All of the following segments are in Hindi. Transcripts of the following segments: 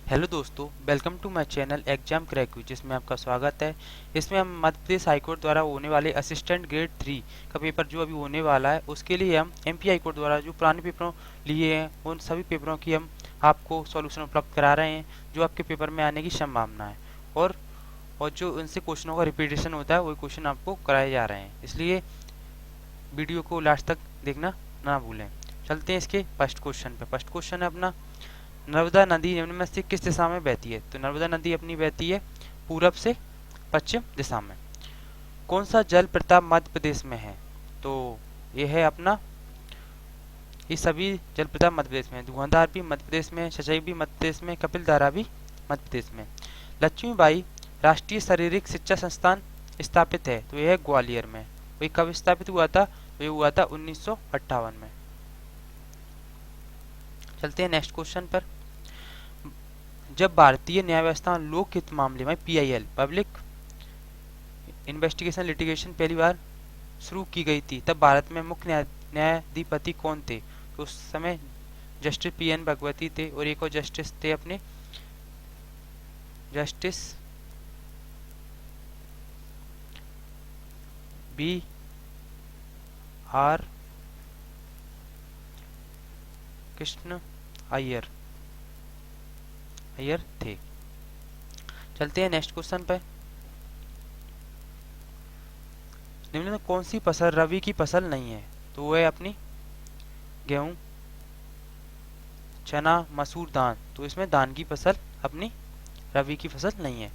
हेलो दोस्तों, welcome to my channel exam crack quiz, जिसमें आपका स्वागत है। इसमें हम मध्य प्रदेश हाईकोर्ट द्वारा होने वाले असिस्टेंट ग्रेड 3 का पेपर जो अभी होने वाला है, उसके लिए हम एमपी हाईकोर्ट द्वारा जो पुराने पेपरों लिए हैं उन सभी पेपरों की हम आपको सॉल्यूशन उपलब्ध करा रहे हैं जो आपके पेपर में आने की संभावना है। और जो उनसे क्वेश्चनों का रिपीटेशन होता है वही क्वेश्चन आपको कराए जा रहे हैं, इसलिए वीडियो को लास्ट तक देखना ना भूलें। चलते हैं इसके फर्स्ट क्वेश्चन पे। फर्स्ट क्वेश्चन है अपना, नर्मदा नदी निम्न में से किस दिशा में बहती है? तो नर्मदा नदी अपनी बहती है पूरब से पश्चिम दिशा में। कौन सा जल प्रताप मध्य प्रदेश में है? तो ये है अपना, ये सभी जल प्रताप मध्य प्रदेश में है। धुआंधार भी मध्य प्रदेश में, सचई भी मध्य प्रदेश में, कपिल धारा भी मध्य प्रदेश में। लक्ष्मीबाई राष्ट्रीय शारीरिक शिक्षा संस्थान स्थापित है, तो यह है ग्वालियर में। वही कब स्थापित हुआ था? तो ये हुआ था 1958 में। चलते हैं नेक्स्ट क्वेश्चन पर। जब भारतीय न्याय व्यवस्था लोक हित मामले में पीआईएल पब्लिक इन्वेस्टिगेशन लिटिगेशन पहली बार शुरू की गई थी, तब भारत में मुख्य न्यायाधिपति कौन थे? तो उस समय जस्टिस पीएन भगवती थे, और एक और जस्टिस थे अपने justice B R Krishna Iyer थे। चलते हैं नेक्स्ट क्वेश्चन पे। निम्न में कौन सी फसल रबी की फसल नहीं है? तो वो है अपनी गेहूं, चना, मसूर, धान। तो इसमें धान की फसल अपनी रबी की फसल नहीं है।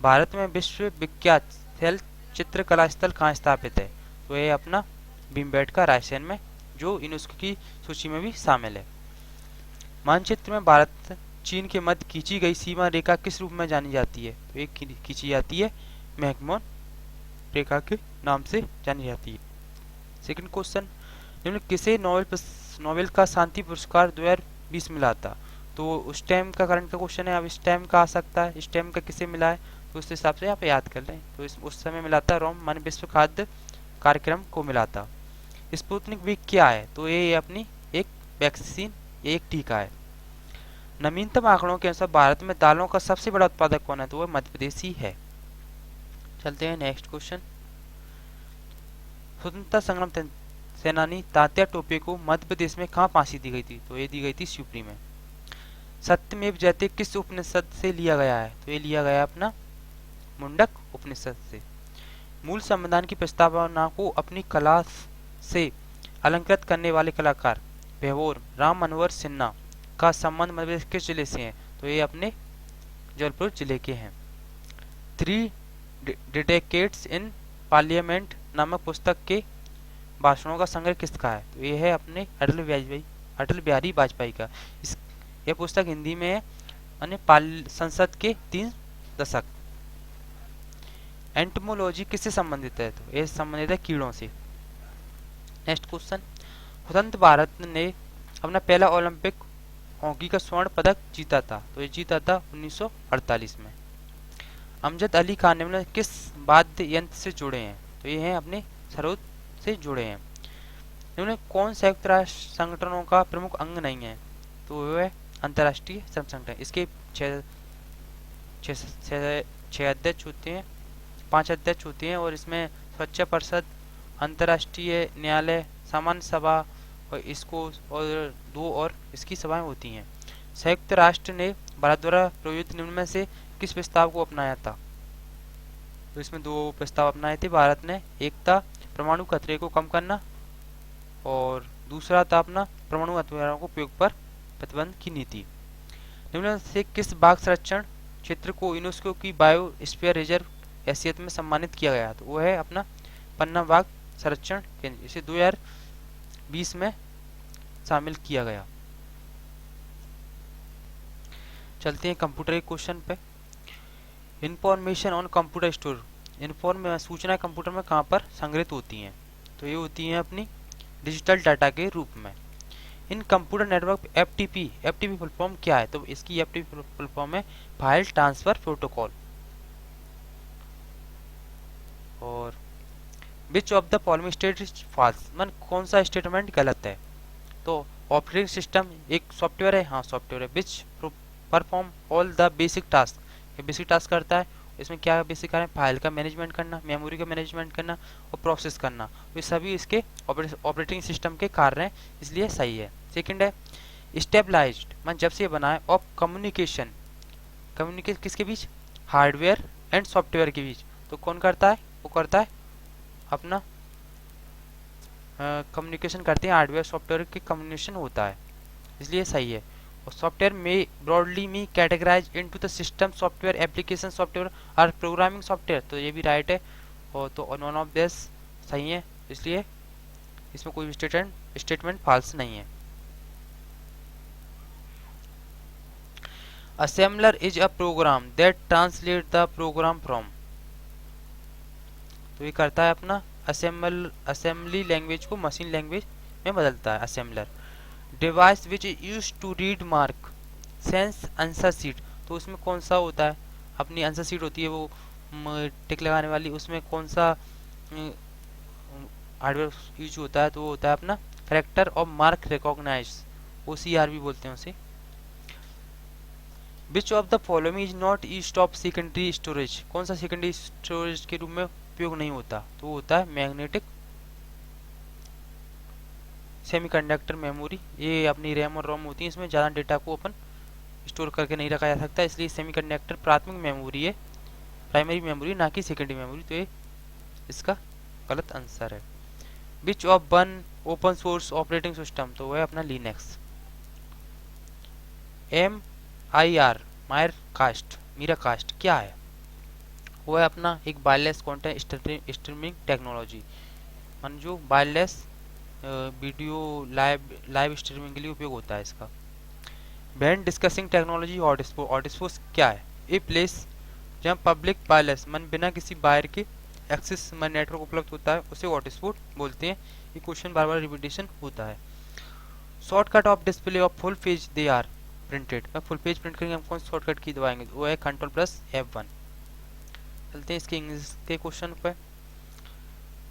भारत में विश्व विख्यात शैल चित्रकला स्थल कहाँ स्थापित है? तो ये अपना भीमबेटका रायसेन में, जो यूनेस्को की सूची में भी शामिल है। मानचित्र में भारत चीन के मध्य खींची गई सीमा रेखा किस रूप में जानी जाती है? तो एक खींची जाती है मैकमोहन रेखा के नाम से जानी जाती है। सेकंड क्वेश्चन, निम्न किसे नोबेल का शांति पुरस्कार 2020 मिला था? तो उस टाइम का करंट का क्वेश्चन है, अब इस टाइम का आ सकता है। इस टाइम का किसे मिला है? तो उस हिसाब से आप याद कर लें। तो उस समय मिला था रोम मान विश्व खाद्य कार्यक्रम को मिला था। स्पुतनिक वी क्या है? तो ये अपनी एक वैक्सीन, एक टीका है। नवीनतम आंकड़ों के अनुसार भारत में दालों का सबसे बड़ा उत्पादक कौन है? तो वह मध्य प्रदेश ही है। चलते हैं नेक्स्ट क्वेश्चन। स्वतंत्रता संग्राम सेनानी तात्या टोपे को मध्य प्रदेश में कहाँ फांसी दी गई थी? तो ये दी गई थी शिवपुरी में। सत्यमेव जयते किस उपनिषद से लिया गया है? तो ये लिया गया अपना मुंडक उपनिषद से। मूल संविधान की प्रस्तावना को अपनी कला से अलंकृत करने वाले कलाकार बेहोर राम मनोहर सिन्हा का संबंध मध्य प्रदेश किस जिले से है? तो ये अपने जबलपुर जिले के हैं। 3 डिडेकेट्स इन पार्लियामेंट नामक पुस्तक के भाषणों का संग्रह किसका है? तो ये है अपने अटल बिहारी वाजपेयी का। यह पुस्तक हिंदी में है। अन्य संसद के 3 दशक। एंटोमोलॉजी किससे संबंधित है? तो यह संबंधित है कीड़ों से। नेक्स्ट क्वेश्चन, स्वतंत्र भारत ने अपना पहला ओलंपिक हॉकी का स्वर्ण पदक जीता था, तो ये जीता था 1948 में। अमजद अली खान निम्न किस वाद्य यंत्र से जुड़े हैं? तो ये हैं अपने सरोद से जुड़े हैं। निम्न कौन संयुक्त राष्ट्र संगठनों का प्रमुख अंग नहीं है? तो वो है अंतर्राष्ट्रीय श्रम संगठन। इसके 6 अध्यक्ष होते हैं, 5 अध्यक्ष होते हैं, और इसमें सुरक्षा परिषद, अंतर्राष्ट्रीय न्यायालय, सामान्य सभा और इसको और 2 और इसकी सभाएं होती हैं। संयुक्त राष्ट्र ने भारत द्वारा प्रयुक्त निम्न में से किस प्रस्ताव को अपनाया था? तो इसमें 2 प्रस्ताव अपनाए थे भारत ने। एक था परमाणु खतरे को कम करना, और दूसरा था अपना परमाणु हथियारों को उपयोग पर प्रतिबंध की नीति। निम्न से किस बाघ संरक्षण क्षेत्र को यूनेस्को की बायोस्फीयर रिजर्व हैसियत में सम्मानित किया गया? तो वो है अपना पन्ना बाघ संरक्षण केंद्र। इसे 2020 में शामिल किया गया। चलते हैं कंप्यूटर के क्वेश्चन पे। इंफॉर्मेशन ऑन कंप्यूटर स्टोर, सूचना कंप्यूटर में कहाँ पर संग्रहित होती हैं? तो ये होती हैं अपनी डिजिटल डाटा के रूप में। In computer network FTP full form क्या है? तो इसकी एफटीपी फुल फॉर्म है फाइल ट्रांसफर प्रोटोकॉल। और which of the following statement false, मन कौन सा स्टेटमेंट गलत है? तो ऑपरेटिंग सिस्टम एक सॉफ्टवेयर है, हाँ सॉफ्टवेयर है। Which perform all the basic task, ये बेसिक टास्क करता है। इसमें क्या बेसिक कार्य, फाइल का मैनेजमेंट करना, मेमोरी का मैनेजमेंट करना और प्रोसेस करना, ये सभी इसके ऑपरेटिंग सिस्टम के कार्य हैं, इसलिए सही है। सेकंड है स्टेबलाइज्ड, मान जब से ये बना है, ऑफ कम्युनिकेशन, कम्युनिकेट किसके बीच, हार्डवेयर एंड सॉफ्टवेयर के बीच। तो कौन करता है, वो करता है अपना कम्युनिकेशन करते हैं, हार्डवेयर सॉफ्टवेयर के कम्युनिकेशन होता है, इसलिए सही है। और सॉफ्टवेयर में ब्रॉडली में categorize into the system software, application software और प्रोग्रामिंग सॉफ्टवेयर, तो ये भी राइट है। और तो नॉन ऑफ दिस सही है, इसलिए इसमें कोई भी स्टेटमेंट फॉल्स नहीं है। Assembler is a program that translate the program from, तो ये करता है अपना असेंबली लैंग्वेज को मशीन लैंग्वेज में बदलता है assembler. Device which is use to read mark sense answer sheet, तो उसमें कौन सा होता है, अपनी आंसर सीट होती है वो टिक लगाने वाली, उसमें कौन सा हार्डवेयर यूज होता है, तो वो होता है अपना करेक्टर और मार्क रिकॉग्नाइज, OCR भी बोलते हैं उसे। विच of the following is not used of secondary storage, कौन सा सेकेंडरी स्टोरेज के रूप में उपयोग नहीं होता, तो वो होता है मैग्नेटिक सेमीकंडक्टर मेमोरी। ये अपनी रैम और रोम होती है, इसमें ज़्यादा डेटा को अपन स्टोर करके नहीं रखा जा सकता, इसलिए सेमीकंडक्टर प्राथमिक मेमोरी है, प्राइमरी मेमोरी ना कि सेकेंडरी मेमोरी, तो ये इसका गलत आंसर है। Which of one open source operating system, तो वह है अपना लिनक्स। MIR मायर कास्ट, मीरा कास्ट क्या है, वो है अपना एक वायरलेस कंटेंट स्ट्रीमिंग टेक्नोलॉजी, मान जो वायरलेस वीडियो लाइव स्ट्रीमिंग के लिए उपयोग होता है इसका। Band discussing technology hotspot, hotspot क्या है, ए प्लेस जहाँ पब्लिक वायरलेस मन बिना किसी बाहर के एक्सेस मन नेटवर्क उपलब्ध होता है, उसे हॉटस्पॉट बोलते हैं। ये क्वेश्चन बार बार रिपीटेशन होता है। Shortcut of display of full page they are printed, मैं फुल पेज प्रिंट करेंगे हम कौन शॉर्टकट की दबाएंगे, वो है Ctrl+F1। चलते हैं इसके इंग्लिश के क्वेश्चन पे।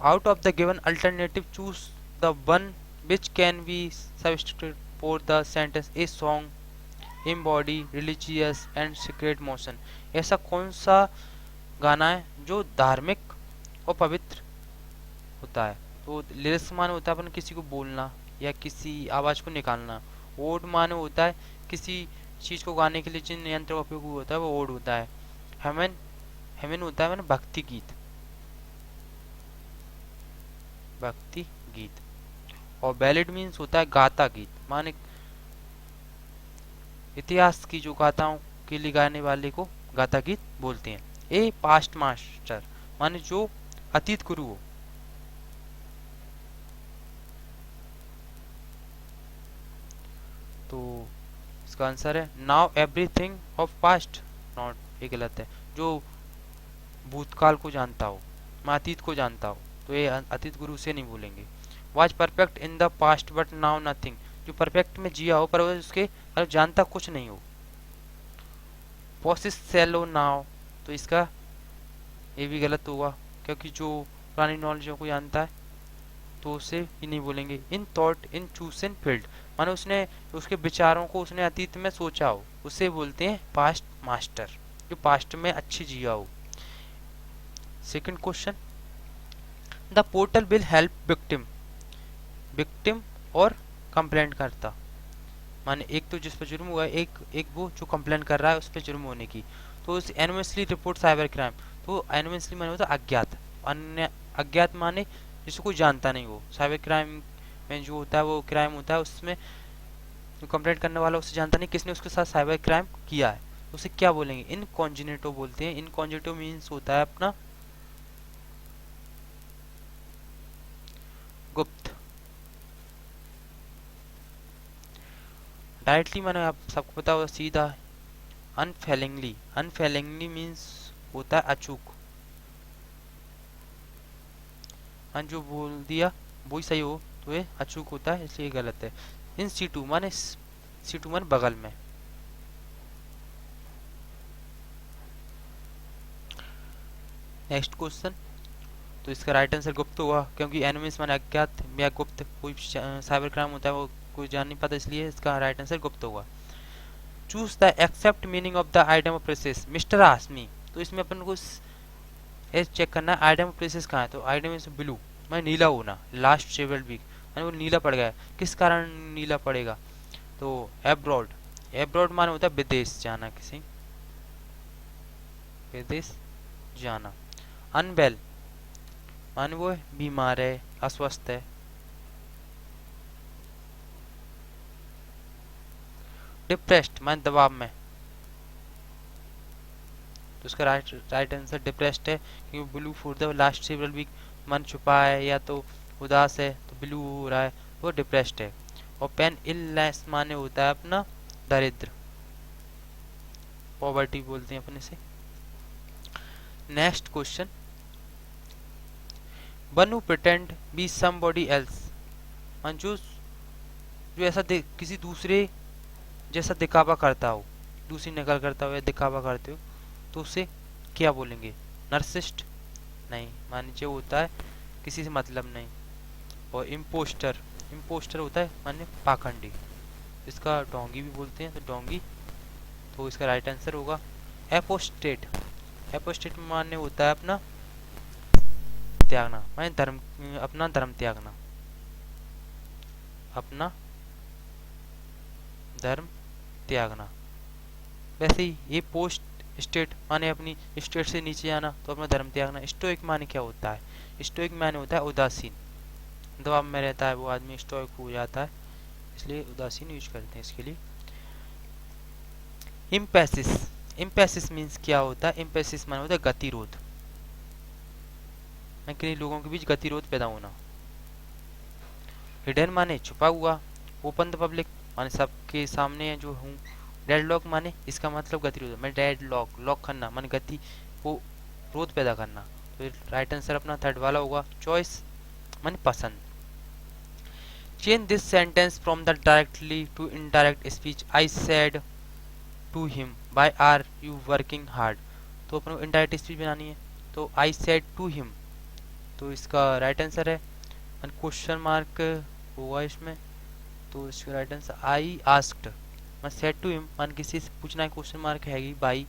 Out of the given alternative choose the one which can be substituted for the sentence a song embody religious and secret motion, ऐसा कौन सा गाना है जो धार्मिक और पवित्र होता है, तो लिरिक्स माने होता है अपन किसी को बोलना या किसी आवाज़ को निकालना, ओड माने होता है किसी चीज़ को गाने के लिए जिन यंत्र का उपयोग होता है वो ओड होता है। हेमन हेमन होता है मैंने भक्ति गीत, भक्ति गीत। और बैलेड मीन्स होता है गाता गीत, माने इतिहास की जो गाथाओं के लिए गाने वाले को गाता गीत बोलते हैं। ए पास्ट मास्टर माने जो अतीत गुरु हो, तो इसका आंसर है now everything of past not, ये गलत है, जो भूतकाल को जानता हो, मैं अतीत को जानता हो, तो ये अतीत गुरु से नहीं बोलेंगे। Was perfect in the past but now nothing, जो परफेक्ट में जिया हो पर उसके जानता कुछ नहीं हो। पोसिस सेलो नाउ, तो इसका ये भी गलत होगा, क्योंकि जो पुरानी नॉलेजों को जानता है तो उसे ही नहीं बोलेंगे। In thought in chosen field, माने उसने उसके विचारों को उसने अतीत में सोचा हो, उसे बोलते हैं पास्ट मास्टर, जो पास्ट में अच्छी जिया हो। Second question, the portal will help victim, victim और कंप्लेंट करता, माने एक तो जिस पर जुर्म हुआ है, एक वो जो कंप्लेंट कर रहा है उस पर जुर्म होने की, तो उस एनोनिमसली रिपोर्ट साइबर क्राइम, तो एनोनिमसली माने होता है अज्ञात, अन्य अज्ञात माने जिसको कोई जानता नहीं हो। साइबर क्राइम में जो होता है वो क्राइम होता है, उसमें जो कंप्लेंट करने वाला उसे जानता नहीं किसने उसके साथ साइबर क्राइम किया है, उसे क्या बोलेंगे, इनकॉन्जिनेटो बोलते हैं। इनकॉन्जिनेटो मीन्स होता है अपना गुप्त। डायरेक्टली मैंने आप सबको पता होगा सीधा। अनफेलिंगली, अनफेलिंगली मीन्स होता है अचूक, जो बोल दिया वही सही हो तो ये अचूक होता है, इसलिए गलत है। इन सीटू माने सीटू माने बगल में। नेक्स्ट क्वेश्चन, तो इसका राइट आंसर गुप्त हुआ, क्योंकि एनिमीज माने अज्ञात या गुप्त, कोई साइबर क्राइम होता है वो कोई जान नहीं पाता, इसलिए इसका राइट आंसर गुप्त होगा। Choose the exact meaning of the item of phrases mister आसमी। तो इसमें अपन को चेक करना है आइटम ऑफ प्रेसेस कहाँ है। तो आइटम इज ब्लू, मैं नीला होना, लास्ट सेवरल वीक यानी वो नीला पड़ गया। किस कारण नीला पड़ेगा? तो एब्रॉड, एब्रॉड माने होता है विदेश जाना, किसी विदेश जाना। अनवेल माने वो बीमार है, अस्वस्थ है। डिप्रेस्ड माने दबाव में। तो उसका राइट आंसर डिप्रेस्ड है, क्योंकि blue for the last several week मन छुपा है या तो उदास है, तो ब्लू हो रहा है, वो डिप्रेस्ड है। और पेन इलनेस माने होता है अपना दरिद्र, पॉवर्टी बोलते हैं अपन इसे। Next question, one who pretend be somebody else, जो ऐसा किसी दूसरे जैसा दिखावा करता हो, दूसरी नकल करता हो या दिखावा करते हो, तो उसे क्या बोलेंगे? नर्सिस्ट नहीं, मान लीजिए होता है किसी से मतलब नहीं। और इम्पोस्टर, इम्पोस्टर होता है माने पाखंडी, इसका डोंगी भी बोलते हैं, तो डोंगी। तो इसका राइट आंसर होगा एपोस्टेट। एपोस्टेट माने होता है अपना त्यागना, माने धर्म, अपना धर्म त्यागना, अपना धर्म त्यागना। वैसे ही ये पोस्ट स्टेट माने अपनी स्टेट से नीचे जाना, तो अपना धर्म त्यागना। स्टोइक माने क्या होता है? स्टोइक माने होता है उदासीन, दबाव में रहता है वो आदमी स्टोइक हो जाता है, इसलिए उदासीन यूज करते हैं इसके लिए। इम्पेसिस, इम्पेसिस मीन्स क्या होता है? इम्पेसिस माने होता है गतिरोध, कई लोगों के बीच गतिरोध पैदा होना। हिडन माने छुपा हुआ, ओपन द पब्लिक माने सबके सामने जो हूँ। डेडलॉक माने इसका मतलब गतिरोध, मैं डेड लॉक, लॉक करना माने गति को रोध पैदा करना। तो राइट आंसर अपना थर्ड वाला होगा। चॉइस माने पसंद। Change this sentence from the directly to indirect speech, I said to him why are you working hard. तो अपन को इनडायरेक्ट स्पीच बनानी है, तो आई सेड टू हिम, तो इसका राइट आंसर है क्वेश्चन मार्क होगा इसमें। तो इसका राइट आंसर आई आस्क्ड, मैं सेड टू हिम मान किसी से पूछना है, क्वेश्चन मार्क है बाई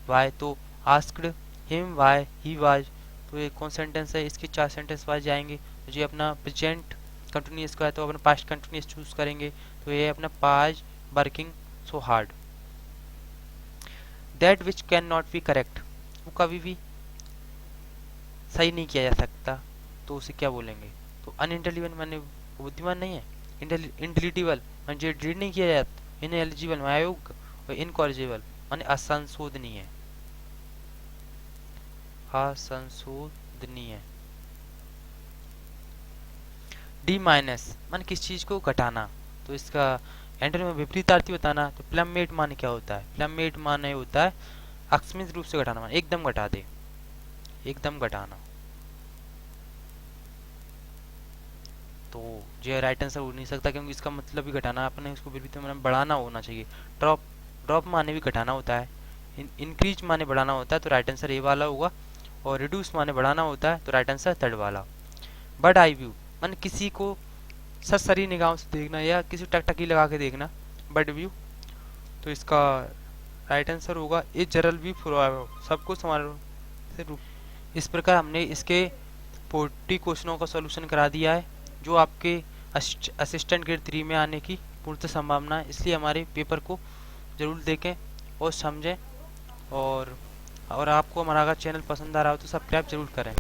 वाई, तो asked him why he was. तो ये कौन सेंटेंस है? इसके 4 सेंटेंस वाइज जाएंगे। तो ये अपना प्रेजेंट कंटिन्यूअस का है, तो अपन पास्ट कंटिन्यूअस चूज करेंगे। तो ये अपना past working so hard. That which can not be correct, वो कभी भी सही नहीं किया जा सकता, तो उसे क्या बोलेंगे? तो अनइंटेलिजेबल माने बुद्धिमान नहीं है, इंटेलिजिबल माने रीड नहीं किया जाता, इनएलिजिबल माने अयोग्य, और इनकॉरिजिबल माने असंशोधनीय, असंशोधनीय। डी माइनस माने किस चीज को घटाना, तो इसका एंटोनिम में विपरीतार्थी बताना। तो प्लम्मेट माने क्या होता है? प्लम्मेट माने होता है अकस्मित रूप से घटाना, माने एकदम घटा दे, एकदम घटाना। तो जो राइट आंसर हो नहीं सकता, क्योंकि इसका मतलब भी घटाना, अपने इसको विपरीत में बढ़ाना होना चाहिए। ड्रॉप, ड्रॉप माने भी घटाना होता है। इंक्रीज माने बढ़ाना होता है, तो राइट आंसर ए वाला होगा। और रिड्यूस माने बढ़ाना होता है, तो राइट आंसर थर्ड वाला। बर्ड आई व्यू माने किसी को सरसरी निगाहों से देखना या किसी टकटकी लगा के देखना, बर्ड व्यू। तो इसका राइट आंसर होगा ए जनरल व्यू फॉर सबको समान से रूप। इस प्रकार हमने इसके 40 क्वेश्चनों का सॉल्यूशन करा दिया है, जो आपके असिस्टेंट ग्रेड 3 में आने की पूर्ण संभावना है। इसलिए हमारे पेपर को ज़रूर देखें और समझें। और आपको हमारा अगर चैनल पसंद आ रहा हो तो सब्सक्राइब जरूर करें।